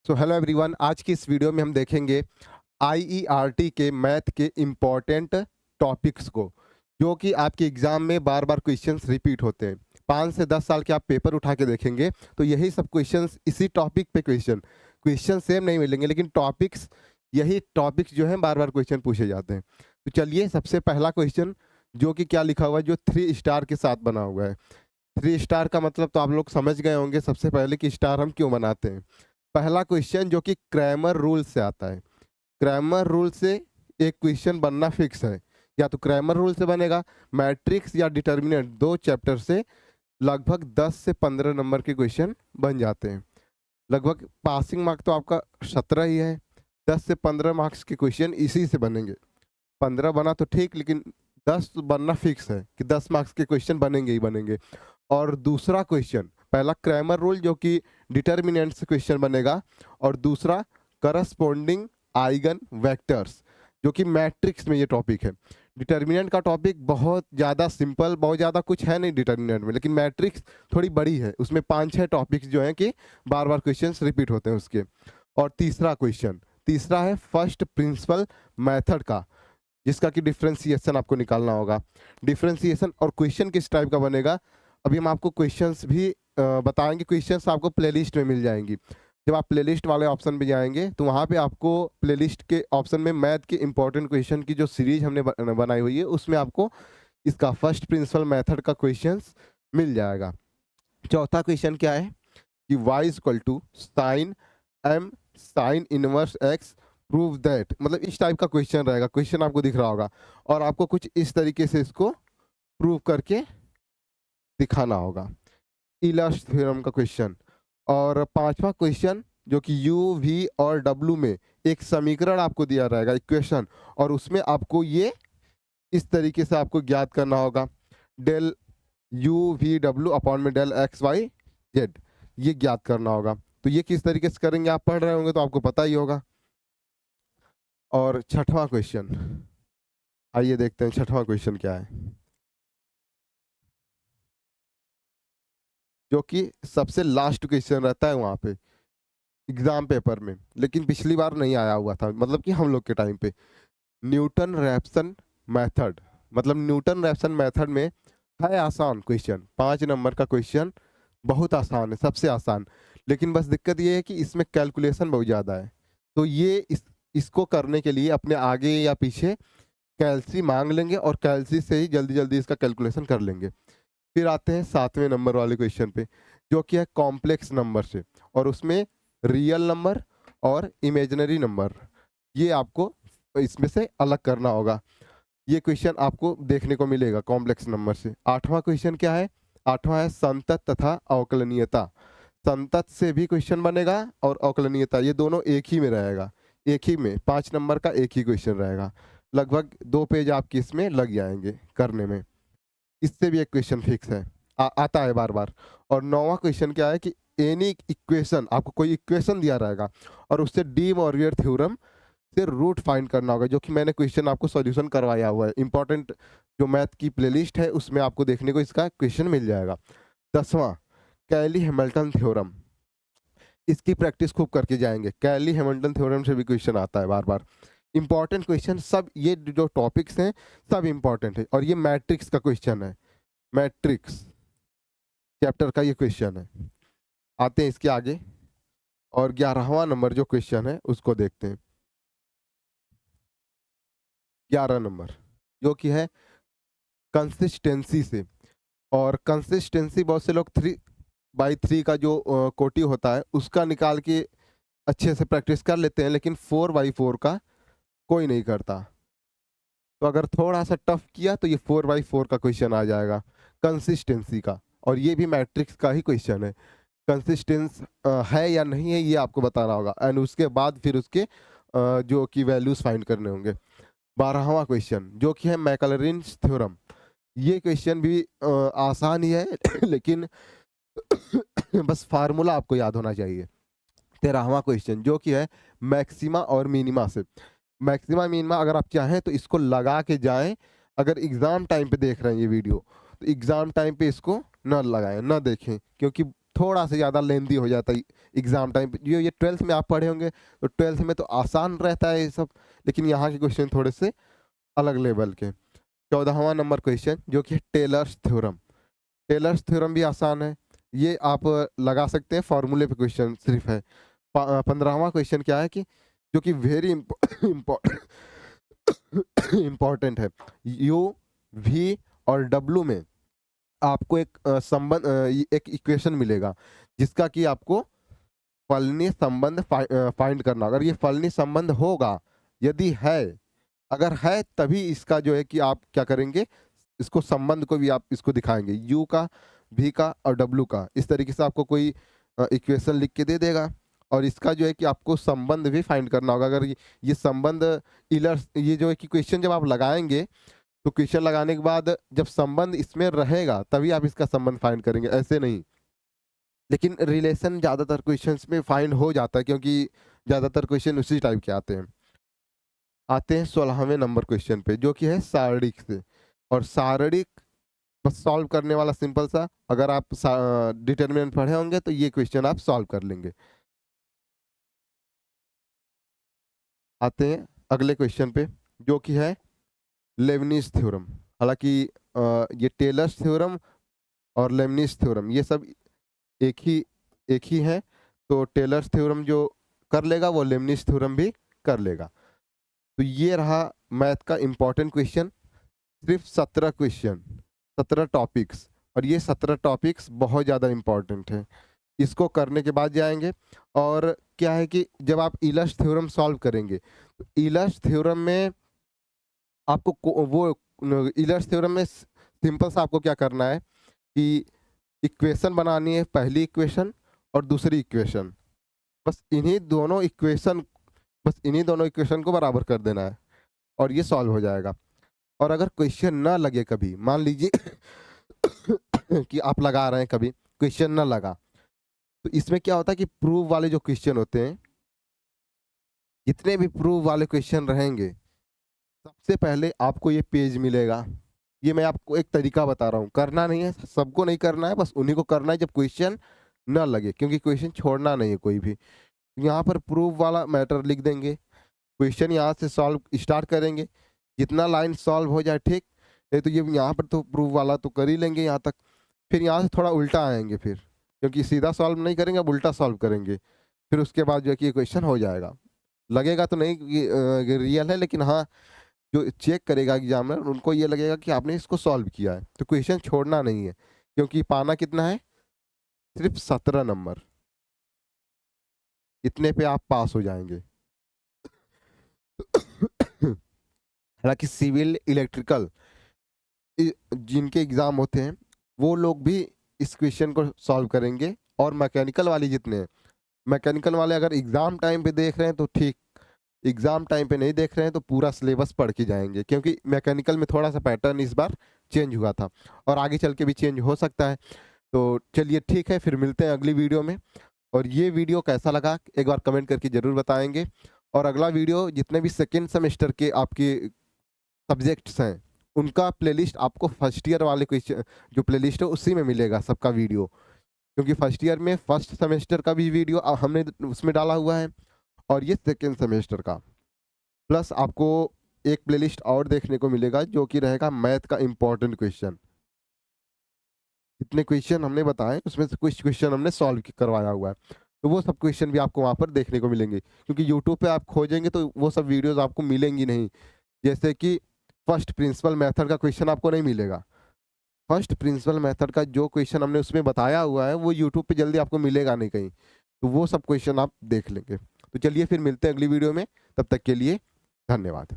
So hello everyone, आज की इस वीडियो में हम देखेंगे आईईआरटी के मैथ के इम्पॉर्टेंट टॉपिक्स को, जो कि आपके एग्जाम में बार बार क्वेश्चंस रिपीट होते हैं। 5 से 10 साल के आप पेपर उठा के देखेंगे तो यही सब क्वेश्चंस इसी टॉपिक पे क्वेश्चन सेम नहीं मिलेंगे, लेकिन यही टॉपिक्स जो है बार बार क्वेश्चन पूछे जाते हैं। तो चलिए, सबसे पहला क्वेश्चन जो कि क्या लिखा हुआ है, जो 3 स्टार के साथ बना हुआ है। 3 स्टार का मतलब तो आप लोग समझ गए होंगे सबसे पहले कि स्टार हम क्यों बनाते हैं। पहला क्वेश्चन जो कि क्रैमर रूल से आता है। क्रैमर रूल से एक क्वेश्चन बनना फिक्स है, या तो क्रैमर रूल से बनेगा, मैट्रिक्स या डिटर्मिनेंट, दो चैप्टर से लगभग 10 से 15 नंबर के क्वेश्चन बन जाते हैं। लगभग पासिंग मार्क तो आपका 17 ही है, 10 से 15 मार्क्स के क्वेश्चन इसी से बनेंगे। 15 बना तो ठीक, लेकिन 10 तो बनना फिक्स है कि 10 मार्क्स के क्वेश्चन बनेंगे ही बनेंगे। और दूसरा क्वेश्चन, पहला क्रैमर रूल जो कि डिटर्मिनेंट से क्वेश्चन बनेगा, और दूसरा करस्पॉन्डिंग आइगन वेक्टर्स, जो कि मैट्रिक्स में ये टॉपिक है। डिटर्मिनेंट का टॉपिक बहुत ज़्यादा सिंपल, बहुत ज़्यादा कुछ है नहीं डिटर्मिनेंट में, लेकिन मैट्रिक्स थोड़ी बड़ी है, उसमें 5-6 टॉपिक्स जो हैं कि बार बार क्वेश्चंस रिपीट होते हैं उसके। और तीसरा है फर्स्ट प्रिंसिपल मेथड का, जिसका कि डिफ्रेंसिएशन आपको निकालना होगा। डिफ्रेंसिएशन और क्वेश्चन किस टाइप का बनेगा, अभी हम आपको क्वेश्चंस भी बताएंगे। क्वेश्चंस आपको प्लेलिस्ट में मिल जाएंगी। जब आप प्लेलिस्ट वाले ऑप्शन पे जाएंगे तो वहाँ पे आपको प्लेलिस्ट के ऑप्शन में मैथ के इंपॉर्टेंट क्वेश्चन की जो सीरीज हमने बनाई हुई है, उसमें आपको इसका फर्स्ट प्रिंसिपल मेथड का क्वेश्चंस मिल जाएगा। चौथा क्वेश्चन क्या है कि y equal to sine m sine inverse x prove that, मतलब इस टाइप का क्वेश्चन रहेगा। क्वेश्चन आपको दिख रहा होगा और आपको कुछ इस तरीके से इसको प्रूव करके दिखाना होगा। इलर्स थ्योरम का क्वेश्चन। और पांचवा क्वेश्चन जो कि u v और w में एक समीकरण आपको दिया रहेगा, इक्वेशन, और उसमें आपको ये इस तरीके से आपको ज्ञात करना होगा, del u v w upon में डेल x y z, ये ज्ञात करना होगा। तो ये किस तरीके से करेंगे, आप पढ़ रहे होंगे तो आपको पता ही होगा। और छठवां क्वेश्चन, आइए देखते हैं छठवां क्वेश्चन क्या है, जो कि सबसे लास्ट क्वेश्चन रहता है वहां पे एग्जाम पेपर में, लेकिन पिछली बार नहीं आया हुआ था, मतलब कि हम लोग के टाइम पे। न्यूटन रैप्सन मेथड, मतलब न्यूटन रैप्सन मेथड में है आसान क्वेश्चन, 5 नंबर का क्वेश्चन, बहुत आसान है, सबसे आसान। लेकिन बस दिक्कत ये है कि इसमें कैलकुलेशन बहुत ज़्यादा है। तो इसको करने के लिए अपने आगे या पीछे कैलसी मांग लेंगे और कैलसी से ही जल्दी जल्दी इसका कैलकुलेशन कर लेंगे। फिर आते हैं 7वें नंबर वाले क्वेश्चन पे, जो कि है कॉम्प्लेक्स नंबर से, और उसमें रियल नंबर और इमेजिनरी नंबर, ये आपको इसमें से अलग करना होगा। ये क्वेश्चन आपको देखने को मिलेगा कॉम्प्लेक्स नंबर से। 8वां क्वेश्चन क्या है, 8वां है संतत तथा अवकलनीयता। संतत से भी क्वेश्चन बनेगा और अवकलनीयता, ये दोनों एक ही में रहेगा, एक ही में 5 नंबर का एक ही क्वेश्चन रहेगा। लगभग 2 पेज आपके इसमें लग जाएंगे करने में। इससे भी एक क्वेश्चन फिक्स है, आता है बार बार। और 9वां क्वेश्चन क्या है कि एनी इक्वेशन, आपको कोई इक्वेशन दिया रहेगा और उससे डी मॉर्वियर थ्योरम से रूट फाइंड करना होगा, जो कि मैंने क्वेश्चन आपको सॉल्यूशन करवाया हुआ है। इंपॉर्टेंट जो मैथ की प्लेलिस्ट है उसमें आपको देखने को इसका क्वेश्चन मिल जाएगा। 10वां कैली हैमिल्टन थ्योरम, इसकी प्रैक्टिस खूब करके जाएंगे। कैली हैमिल्टन थ्योरम से भी क्वेश्चन आता है बार बार। इंपॉर्टेंट क्वेश्चन सब, ये जो टॉपिक्स हैं सब इंपॉर्टेंट है। और ये मैट्रिक्स का क्वेश्चन है, मैट्रिक्स चैप्टर का ये क्वेश्चन है। आते हैं इसके आगे, और 11वां नंबर जो क्वेश्चन है उसको देखते हैं। 11 नंबर जो कि है कंसिस्टेंसी से। और कंसिस्टेंसी बहुत से लोग 3/3 का जो कोटि होता है उसका निकाल के अच्छे से प्रैक्टिस कर लेते हैं, लेकिन 4/4 का कोई नहीं करता। तो अगर थोड़ा सा टफ किया तो ये 4/4 का क्वेश्चन आ जाएगा कंसिस्टेंसी का, और ये भी मैट्रिक्स का ही क्वेश्चन है। कंसिस्टेंस है या नहीं है ये आपको बताना होगा, एंड उसके बाद फिर उसके जो कि वैल्यूज फाइंड करने होंगे। 12वां क्वेश्चन जो कि है मैकलरिन्स थ्योरम, ये क्वेश्चन भी आसान ही है लेकिन बस फार्मूला आपको याद होना चाहिए। 13वां क्वेश्चन जो कि है मैक्सिमा और मिनिमा से। मैक्सिमा मिनिमा अगर आप चाहें तो इसको लगा के जाएं, अगर एग्जाम टाइम पे देख रहे हैं ये वीडियो तो एग्जाम टाइम पे इसको न लगाएं, न देखें, क्योंकि थोड़ा सा ज़्यादा लेंदी हो जाता है एग्ज़ाम टाइम पे। ये 12th में आप पढ़े होंगे तो 12th में तो आसान रहता है ये सब, लेकिन यहाँ के क्वेश्चन थोड़े से अलग लेवल के। 14वां नंबर क्वेश्चन जो कि है टेलर्स थ्योरम। टेलर्स थ्योरम भी आसान है, ये आप लगा सकते हैं, फॉर्मूले पे क्वेश्चन सिर्फ है। 15वां क्वेश्चन क्या है कि जो कि वेरी इम्पॉर्टेंट है, यू वी और डब्लू में आपको एक संबंध एक इक्वेशन मिलेगा जिसका कि आपको फलनीय संबंध फाइंड करना। अगर ये फलनीय संबंध होगा, यदि है, अगर है तभी इसका जो है कि आप क्या करेंगे, इसको संबंध को भी आप इसको दिखाएंगे, यू का, भी का और डब्लू का। इस तरीके से आपको कोई इक्वेशन लिख के दे देगा और इसका जो है कि आपको संबंध भी फाइंड करना होगा। अगर ये संबंध इलर्स, ये जो है कि क्वेश्चन जब आप लगाएंगे तो क्वेश्चन लगाने के बाद जब संबंध इसमें रहेगा तभी आप इसका संबंध फाइंड करेंगे, ऐसे नहीं। लेकिन रिलेशन ज़्यादातर क्वेश्चंस में फाइंड हो जाता है क्योंकि ज़्यादातर क्वेश्चन उसी टाइप के आते हैं। आते हैं 16वें नंबर क्वेश्चन पे जो कि है सारणिक से। और सारणिक बस सॉल्व करने वाला सिंपल सा, अगर आप डिटर्मिनेंट पढ़े होंगे तो ये क्वेश्चन आप सॉल्व कर लेंगे। आते हैं अगले क्वेश्चन पे जो कि है लेबनिज थ्योरम। हालांकि ये टेलर्स थ्योरम और लेबनिज थ्योरम ये सब एक ही है, तो टेलर्स थ्योरम जो कर लेगा वो लेबनिज थ्योरम भी कर लेगा। तो ये रहा मैथ का इम्पोर्टेंट क्वेश्चन, सिर्फ 17 क्वेश्चन, 17 टॉपिक्स, और ये 17 टॉपिक्स बहुत ज़्यादा इम्पोर्टेंट है। इसको करने के बाद जाएंगे और क्या है कि जब आप इलर्स थ्योरम सॉल्व करेंगे तो इलर्स थ्योरम में आपको वो इलर्स थ्योरम में सिंपल सा आपको क्या करना है कि इक्वेशन बनानी है, पहली इक्वेशन और दूसरी इक्वेशन, बस इन्हीं दोनों इक्वेशन को बराबर कर देना है और ये सॉल्व हो जाएगा। और अगर क्वेश्चन ना लगे कभी, मान लीजिए कि आप लगा रहे हैं, कभी क्वेश्चन ना लगा, तो इसमें क्या होता है कि प्रूव वाले जो क्वेश्चन होते हैं, जितने भी प्रूव वाले क्वेश्चन रहेंगे, सबसे पहले आपको ये पेज मिलेगा। ये मैं आपको एक तरीका बता रहा हूँ, करना नहीं है, सबको नहीं करना है, बस उन्हीं को करना है जब क्वेश्चन ना लगे, क्योंकि क्वेश्चन छोड़ना नहीं है कोई भी। यहाँ पर प्रूफ वाला मैटर लिख देंगे, क्वेश्चन यहाँ से सॉल्व स्टार्ट करेंगे, जितना लाइन सॉल्व हो जाए ठीक, नहीं तो ये यहाँ पर तो प्रूफ वाला तो कर ही लेंगे यहाँ तक, फिर यहाँ से थोड़ा उल्टा आएंगे, फिर क्योंकि सीधा सॉल्व नहीं करेंगे, अब उल्टा सॉल्व करेंगे, फिर उसके बाद जो है कि ये क्वेश्चन हो जाएगा। लगेगा तो नहीं कि रियल है, लेकिन हाँ, जो चेक करेगा एग्जामिनर उनको ये लगेगा कि आपने इसको सॉल्व किया है। तो क्वेश्चन छोड़ना नहीं है, क्योंकि पाना कितना है, सिर्फ 17 नंबर, इतने पे आप पास हो जाएंगे। हालांकि सिविल, इलेक्ट्रिकल जिनके एग्जाम होते हैं वो लोग भी इस क्वेश्चन को सॉल्व करेंगे, और मैकेनिकल वाले जितने हैं, मैकेनिकल वाले अगर एग्जाम टाइम पे देख रहे हैं तो ठीक, एग्जाम टाइम पे नहीं देख रहे हैं तो पूरा सिलेबस पढ़ के जाएंगे, क्योंकि मैकेनिकल में थोड़ा सा पैटर्न इस बार चेंज हुआ था और आगे चल के भी चेंज हो सकता है। तो चलिए ठीक है, फिर मिलते हैं अगली वीडियो में। और ये वीडियो कैसा लगा एक बार कमेंट करके ज़रूर बताएंगे। और अगला वीडियो जितने भी सेकेंड सेमेस्टर के आपके सब्जेक्ट्स हैं उनका प्लेलिस्ट आपको फर्स्ट ईयर वाले क्वेश्चन जो प्लेलिस्ट है उसी में मिलेगा सबका वीडियो, क्योंकि फर्स्ट ईयर में फर्स्ट सेमेस्टर का भी वीडियो हमने उसमें डाला हुआ है और ये सेकेंड सेमेस्टर का, प्लस आपको एक प्लेलिस्ट और देखने को मिलेगा जो कि रहेगा मैथ का इम्पोर्टेंट क्वेश्चन। जितने क्वेश्चन हमने बताए उसमें से कुछ क्वेश्चन हमने सॉल्व करवाया हुआ है, तो वो सब क्वेश्चन भी आपको वहाँ पर देखने को मिलेंगे, क्योंकि यूट्यूब पे आप खोजेंगे तो वो सब वीडियोस आपको मिलेंगी नहीं। जैसे कि फर्स्ट प्रिंसिपल मेथड का क्वेश्चन आपको नहीं मिलेगा, फर्स्ट प्रिंसिपल मेथड का जो क्वेश्चन हमने उसमें बताया हुआ है वो यूट्यूब पे जल्दी आपको मिलेगा नहीं कहीं, तो वो सब क्वेश्चन आप देख लेंगे। तो चलिए फिर मिलते हैं अगली वीडियो में, तब तक के लिए धन्यवाद।